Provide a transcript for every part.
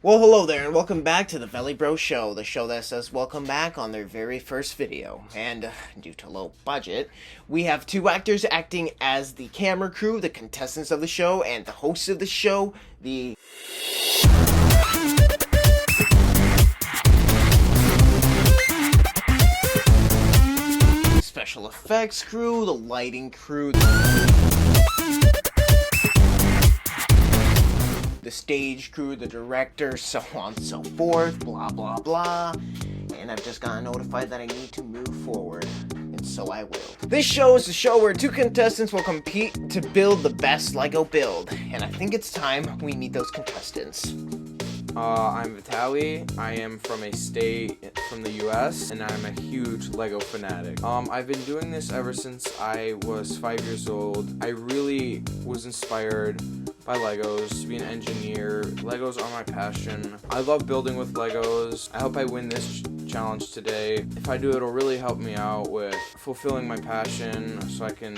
Well, hello there, and welcome back to the VELI Bro Show, the show that says welcome back on their very first video. And due to low budget, we have two actors acting as the camera crew, the contestants of the show, and the hosts of the show, the special effects crew, the lighting crew, the stage crew, the director, so on and so forth, blah blah blah. And I've just gotten notified that I need to move forward, and so I will. This show is a show where two contestants will compete to build the best Lego build, and I think it's time we meet those contestants. I'm VELI. I am from a state from the US, and I'm a huge Lego fanatic. I've been doing this ever since I was 5 years old. I really was inspired by Legos, to be an engineer. Legos are my passion. I love building with Legos. I hope I win this challenge today. If I do, it'll really help me out with fulfilling my passion, so I can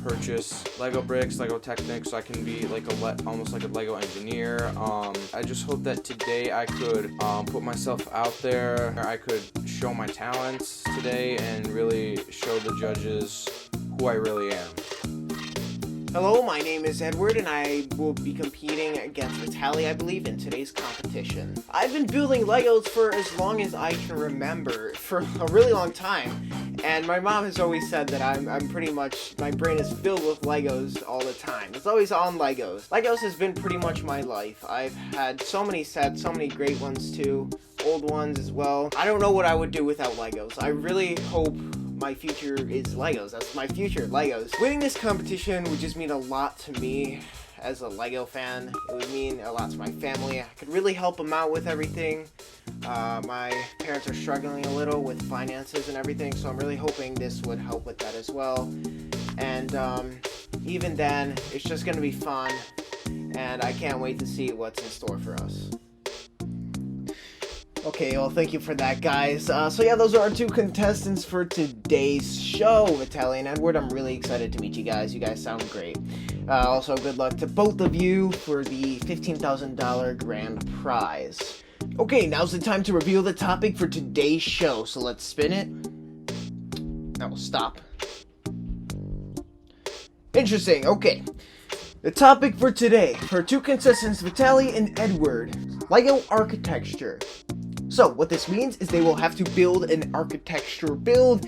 purchase Lego bricks, Lego Technics, so I can be like almost like a Lego engineer. I just hope that today I could put myself out there. I could show my talents today and really show the judges who I really am. Hello, my name is Edward, and I will be competing against VELI, I believe, in today's competition. I've been building Legos for as long as I can remember, for a really long time, and my mom has always said that I'm pretty much, my brain is filled with Legos all the time. It's always on Legos. Legos has been pretty much my life. I've had so many sets, so many great ones too, old ones as well. I don't know what I would do without Legos. I really hope my future is Legos. That's my future, Legos. Winning this competition would just mean a lot to me as a Lego fan. It would mean a lot to my family. I could really help them out with everything. My parents are struggling a little with finances and everything, so I'm really hoping this would help with that as well. And even then, it's just gonna be fun, and I can't wait to see what's in store for us. Okay, well, thank you for that, guys. So yeah, those are our two contestants for today's show, VELI and Edward. I'm really excited to meet you guys. You guys sound great. Also, good luck to both of you for the $15,000 grand prize. Okay, now's the time to reveal the topic for today's show. So let's spin it. No, stop. Interesting, okay. The topic for today, for two contestants, VELI and Edward, Lego architecture. So, what this means is they will have to build an architecture build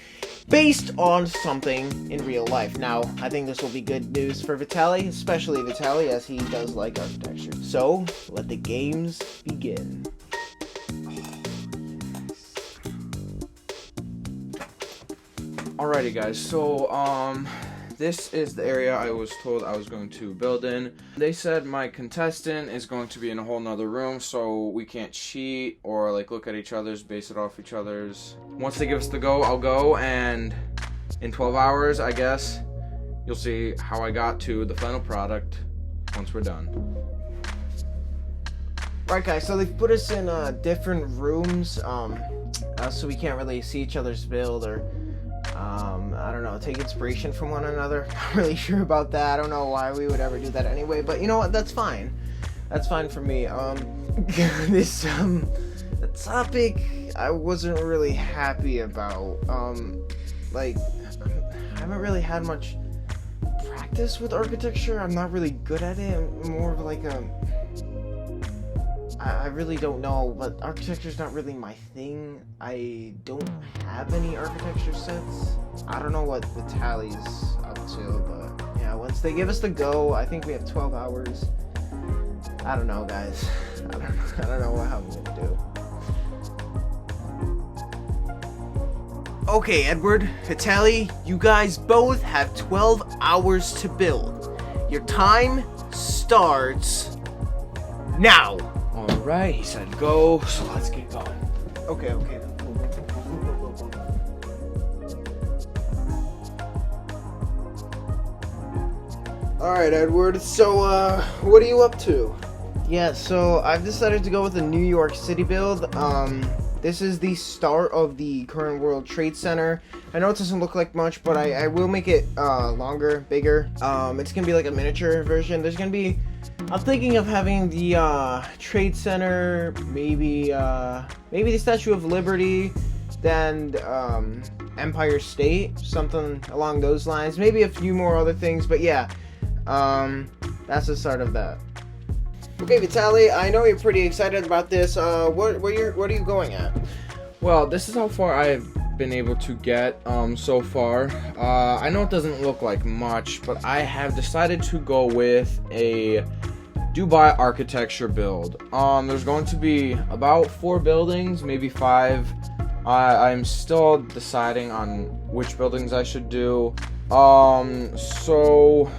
based on something in real life. Now, I think this will be good news for VELI, especially VELI, as he does like architecture. So, let the games begin. Alrighty guys, so this is the area I was told I was going to build in. They said my contestant is going to be in a whole nother room, so we can't cheat or like look at each other's, base it off each other's. Once they give us the go, I'll go, and in 12 hours, I guess, you'll see how I got to the final product once we're done. Right, guys, so they've put us in different rooms, so we can't really see each other's build or I don't know, take inspiration from one another. Not really sure about that. I don't know why we would ever do that anyway, but you know what, that's fine. That's fine for me. The topic I wasn't really happy about. Like, I haven't really had much practice with architecture. I'm not really good at it. I'm more of like I really don't know, but architecture's not really my thing. I don't have any architecture sets. I don't know what VELI's up to, but yeah, once they give us the go, I think we have 12 hours. I don't know, guys. I don't know what I'm gonna do. Okay, Edward, VELI, you guys both have 12 hours to build. Your time starts now. Alright, he said go, so let's get going. Okay. Alright, Edward, so, what are you up to? Yeah, so I've decided to go with a New York City build. This is the start of the current World Trade Center. I know it doesn't look like much, but I will make it longer, bigger. It's gonna be like a miniature version. There's gonna be I'm thinking of having the Trade Center, maybe the Statue of Liberty, then Empire State, something along those lines. Maybe a few more other things, but yeah, that's the start of that. Okay, Vitaly, I know you're pretty excited about this. What are you going at? Well, this is how far I've been able to get so far. I know it doesn't look like much, but I have decided to go with a Dubai architecture build. There's going to be about 4 buildings, maybe 5. I'm still deciding on which buildings I should do. So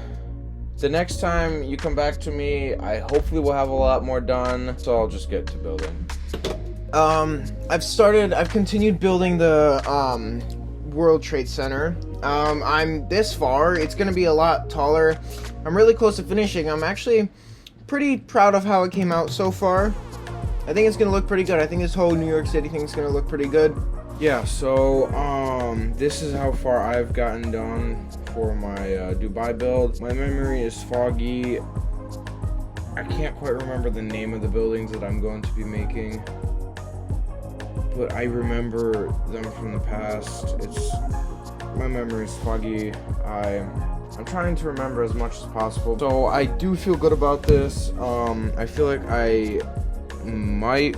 the next time you come back to me, I hopefully will have a lot more done, so I'll just get to building. I've continued building the World Trade Center. I'm this far. It's gonna be a lot taller. I'm really close to finishing. I'm actually pretty proud of how it came out so far. I think it's gonna look pretty good. I think this whole New York City thing is gonna look pretty good. Yeah, so this is how far I've gotten done for my Dubai build. My memory is foggy. I can't quite remember the name of the buildings that I'm going to be making, but I remember them from the past. My memory is foggy. I'm trying to remember as much as possible. So I do feel good about this. I feel like I might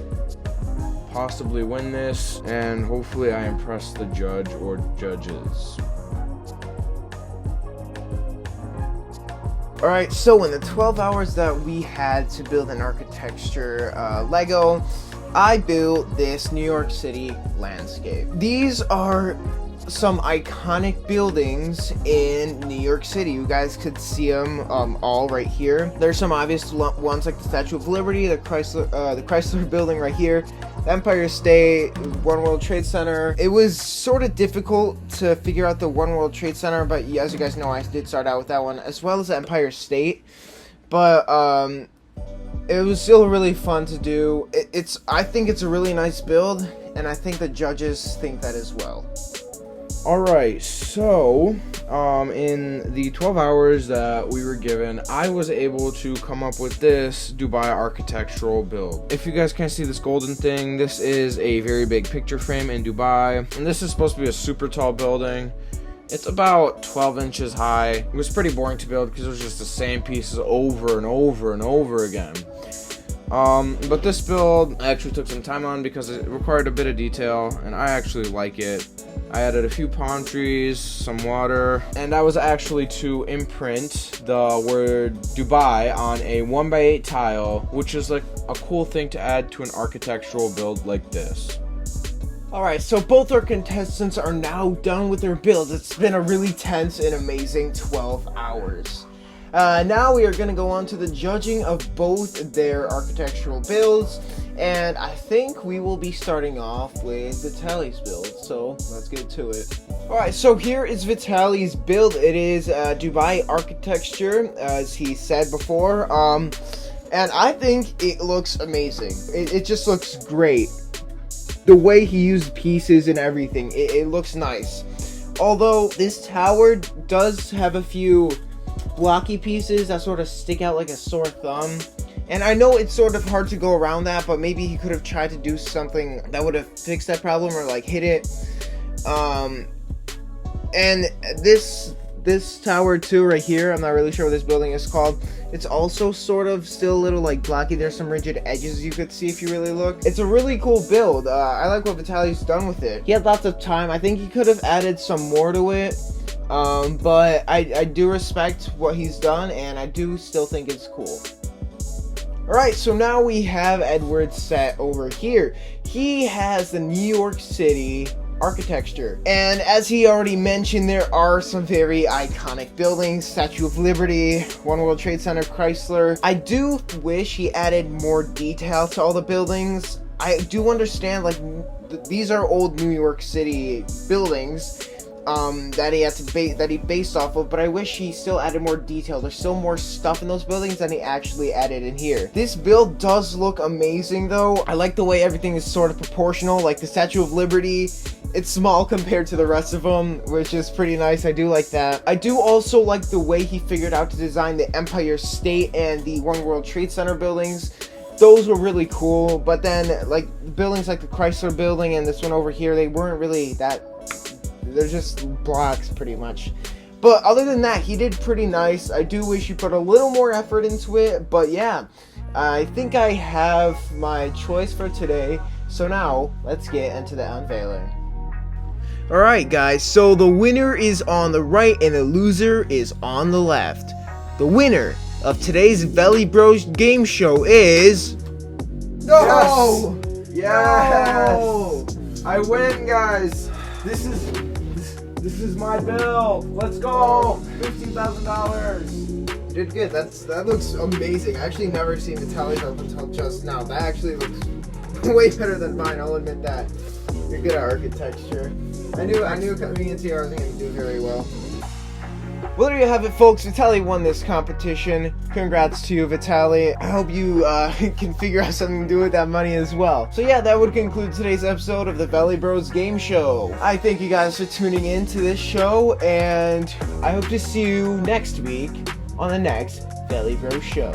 possibly win this, and hopefully I impress the judge or judges. Alright, so in the 12 hours that we had to build an architecture Lego, I built this New York City landscape. These are some iconic buildings in New York City. You guys could see them all right here. There's some obvious ones like the Statue of Liberty, the Chrysler building right here, the Empire State, One World Trade Center. It was sort of difficult to figure out the One World Trade Center, but as you guys know, I did start out with that one, as well as the Empire State. But it was still really fun to do. I think it's a really nice build, and I think the judges think that as well. Alright, so in the 12 hours that we were given, I was able to come up with this Dubai architectural build. If you guys can't see this golden thing, this is a very big picture frame in Dubai, and this is supposed to be a super tall building. It's about 12 inches high. It was pretty boring to build because it was just the same pieces over and over and over again. But this build I actually took some time on because it required a bit of detail, and I actually like it. I added a few palm trees, some water, and I was actually to imprint the word Dubai on a 1x8 tile, which is like a cool thing to add to an architectural build like this. Alright, so both our contestants are now done with their builds. It's been a really tense and amazing 12 hours. Now we are going to go on to the judging of both their architectural builds, and I think we will be starting off with Vitaly's build, so let's get to it. Alright, so here is Vitaly's build. It is Dubai architecture, as he said before, and I think it looks amazing. It just looks great. The way he used pieces and everything, it looks nice. Although this tower does have a few blocky pieces that sort of stick out like a sore thumb, and I know it's sort of hard to go around that, but maybe he could have tried to do something that would have fixed that problem or like hit it. And this tower too right here, I'm not really sure what this building is called, it's also sort of still a little like blocky. There's some rigid edges you could see if you really look. It's a really cool build. I like what Vitaly's done with it. He had lots of time. I think he could have added some more to it. But I do respect what he's done, and I do still think it's cool. Alright, so now we have Edward set over here. He has the New York City architecture, and as he already mentioned, there are some very iconic buildings: Statue of Liberty, One World Trade Center, Chrysler. I do wish he added more detail to all the buildings. I do understand, like, these are old New York City buildings that he based off of, but I wish he still added more detail. There's still more stuff in those buildings than he actually added in here. This build does look amazing though. I like the way everything is sort of proportional. Like the Statue of Liberty it's small compared to the rest of them, which is pretty nice. I do like that. I do also like the way he figured out to design the Empire State and the One World Trade Center buildings. Those were really cool, but then like buildings like the Chrysler building and this one over here, they weren't really that, they're just blocks pretty much. But other than that, he did pretty nice. I do wish he put a little more effort into it, but yeah, I think I have my choice for today. So now, let's get into the unveiling. Alright guys, so the winner is on the right and the loser is on the left. The winner of today's VELI Bros game show is... No! Yes! No! I win, guys. This is my bill. Let's go. $15,000. You did good. That looks amazing. I actually never seen Vitaly's up until just now. That actually looks way better than mine. I'll admit that. You're good at architecture. I knew coming into here I was going to do very well. Well, there you have it, folks. Vitaly won this competition. Congrats to you, Vitaly. I hope you can figure out something to do with that money as well. So yeah, that would conclude today's episode of the VELI Bros Game Show. I thank you guys for tuning in to this show, and I hope to see you next week on the next VELI Bros Show.